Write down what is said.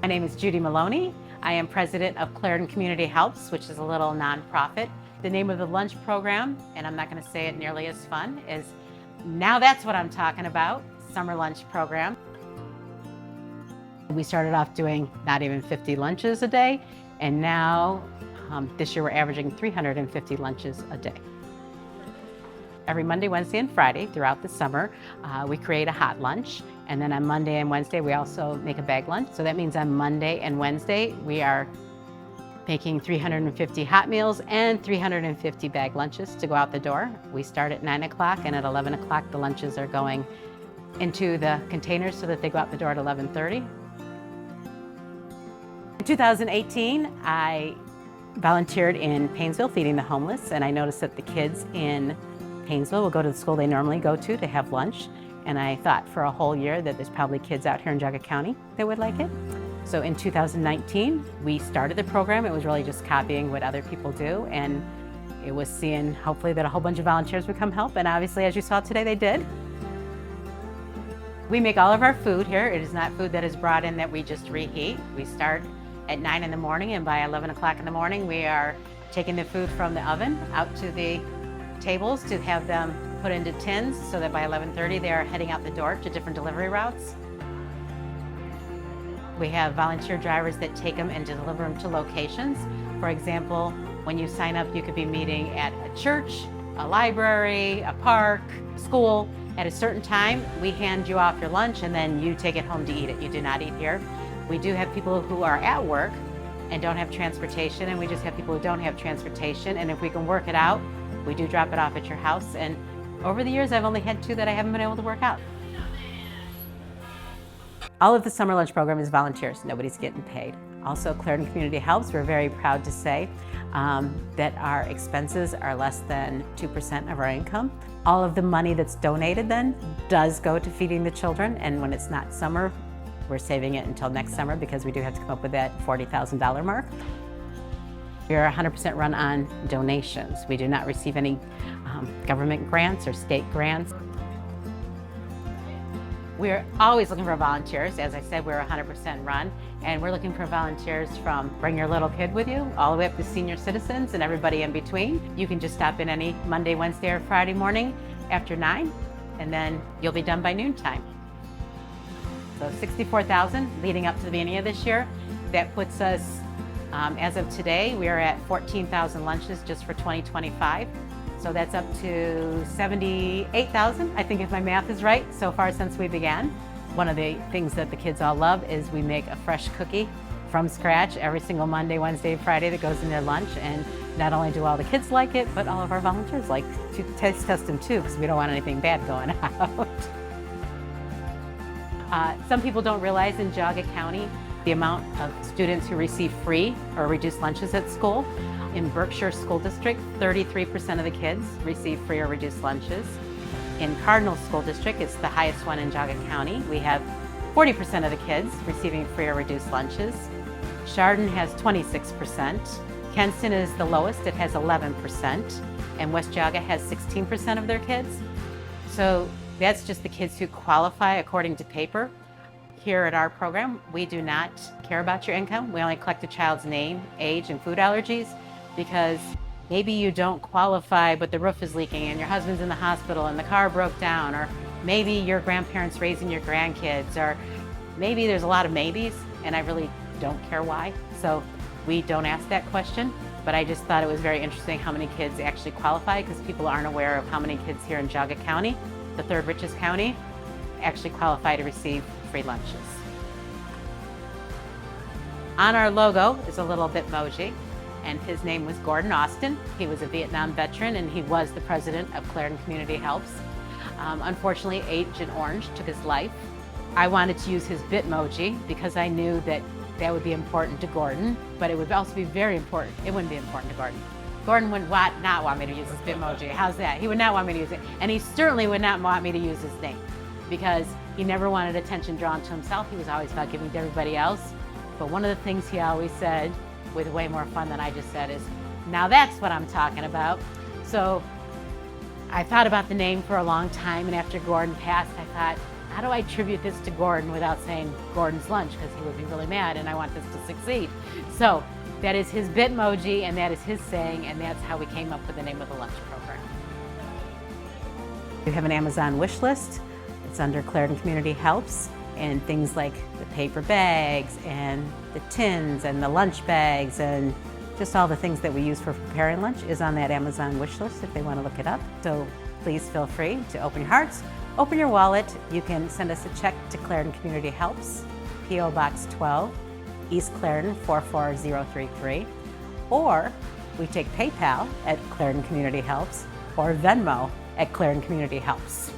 My name is Judy Maloney. I am president of Clarendon Community Helps, which is a little nonprofit. The name of the lunch program, and I'm not going to say it nearly as fun, is Now That's What I'm Talking About, summer lunch program. We started off doing not even 50 lunches a day, and now this year we're averaging 350 lunches a day. Every Monday, Wednesday, and Friday throughout the summer, we create a hot lunch. And then on Monday and Wednesday, we also make a bag lunch. So that means on Monday and Wednesday, we are making 350 hot meals and 350 bag lunches to go out the door. We start at 9 o'clock, and at 11 o'clock, the lunches are going into the containers so that they go out the door at 11:30. In 2018, I volunteered in Paynesville feeding the homeless, and I noticed that the kids in Paynesville will go to the school they normally go to have lunch. And I thought for a whole year that there's probably kids out here in Geauga County that would like it. So in 2019, we started the program. It was really just copying what other people do. And it was seeing hopefully that a whole bunch of volunteers would come help. And obviously, as you saw today, they did. We make all of our food here. It is not food that is brought in that we just reheat. We start at 9 in the morning, and by 11 o'clock in the morning, we are taking the food from the oven out to the tables to have them put into tins so that by 11:30 they are heading out the door to different delivery routes. We have volunteer drivers that take them and deliver them to locations. For example, when you sign up, you could be meeting at a church, a library, a park, school. At a certain time, we hand you off your lunch and then you take it home to eat it. You do not eat here. We do have people who are at work and don't have transportation, and we just have people who don't have transportation. And if we can work it out, we do drop it off at your house. And over the years, I've only had 2 that I haven't been able to work out. All of the summer lunch program is volunteers. Nobody's getting paid. Also, Clarendon Community Helps, we're very proud to say that our expenses are less than 2% of our income. All of the money that's donated then does go to feeding the children, and when it's not summer, we're saving it until next summer because we do have to come up with that $40,000 mark. We are 100% run on donations. We do not receive any government grants or state grants. We're always looking for volunteers. As I said, we're 100% run, and we're looking for volunteers from bring your little kid with you, all the way up to senior citizens and everybody in between. You can just stop in any Monday, Wednesday, or Friday morning after 9, and then you'll be done by noontime. So 64,000 leading up to the beginning of this year. That puts us, as of today, we are at 14,000 lunches just for 2025. So that's up to 78,000, I think if my math is right, so far since we began. One of the things that the kids all love is we make a fresh cookie from scratch every single Monday, Wednesday, Friday that goes in their lunch. And not only do all the kids like it, but all of our volunteers like to taste test them too, because we don't want anything bad going out. Some people don't realize in Geauga County the amount of students who receive free or reduced lunches at school. In Berkshire School District, 33% of the kids receive free or reduced lunches. In Cardinal School District, it's the highest one in Geauga County. We have 40% of the kids receiving free or reduced lunches. Chardon has 26%. Kenston is the lowest, it has 11%. And West Geauga has 16% of their kids. So that's just the kids who qualify according to paper. Here at our program, we do not care about your income. We only collect a child's name, age, and food allergies, because maybe you don't qualify, but the roof is leaking and your husband's in the hospital and the car broke down, or maybe your grandparents raising your grandkids, or maybe there's a lot of maybes, and I really don't care why. So we don't ask that question, but I just thought it was very interesting how many kids actually qualify, because people aren't aware of how many kids here in Geauga County, the 3rd richest county, actually qualify to receive free lunches. On our logo is a little Bitmoji, and his name was Gordon Austin. He was a Vietnam veteran, and he was the president of Clarendon Community Helps. Unfortunately, Agent Orange took his life. I wanted to use his Bitmoji because I knew that that would be important to Gordon, but it would also be very important. It wouldn't be important to Gordon. Gordon would not want me to use his Bitmoji. How's that? He would not want me to use it. And he certainly would not want me to use his name, because he never wanted attention drawn to himself. He was always about giving to everybody else. But one of the things he always said, with way more fun than I just said, is, now that's what I'm talking about. So I thought about the name for a long time, and after Gordon passed, I thought, how do I tribute this to Gordon without saying Gordon's lunch, because he would be really mad and I want this to succeed. So that is his Bitmoji and that is his saying, and that's how we came up with the name of the lunch program. We have an Amazon wish list. It's under Clarendon Community Helps, and things like the paper bags and the tins and the lunch bags and just all the things that we use for preparing lunch is on that Amazon wish list if they want to look it up. So please feel free to open your hearts, open your wallet. You can send us a check to Clarendon Community Helps, P.O. Box 12, East Clarendon 44033, or we take PayPal at Clarendon Community Helps or Venmo at Clarendon Community Helps.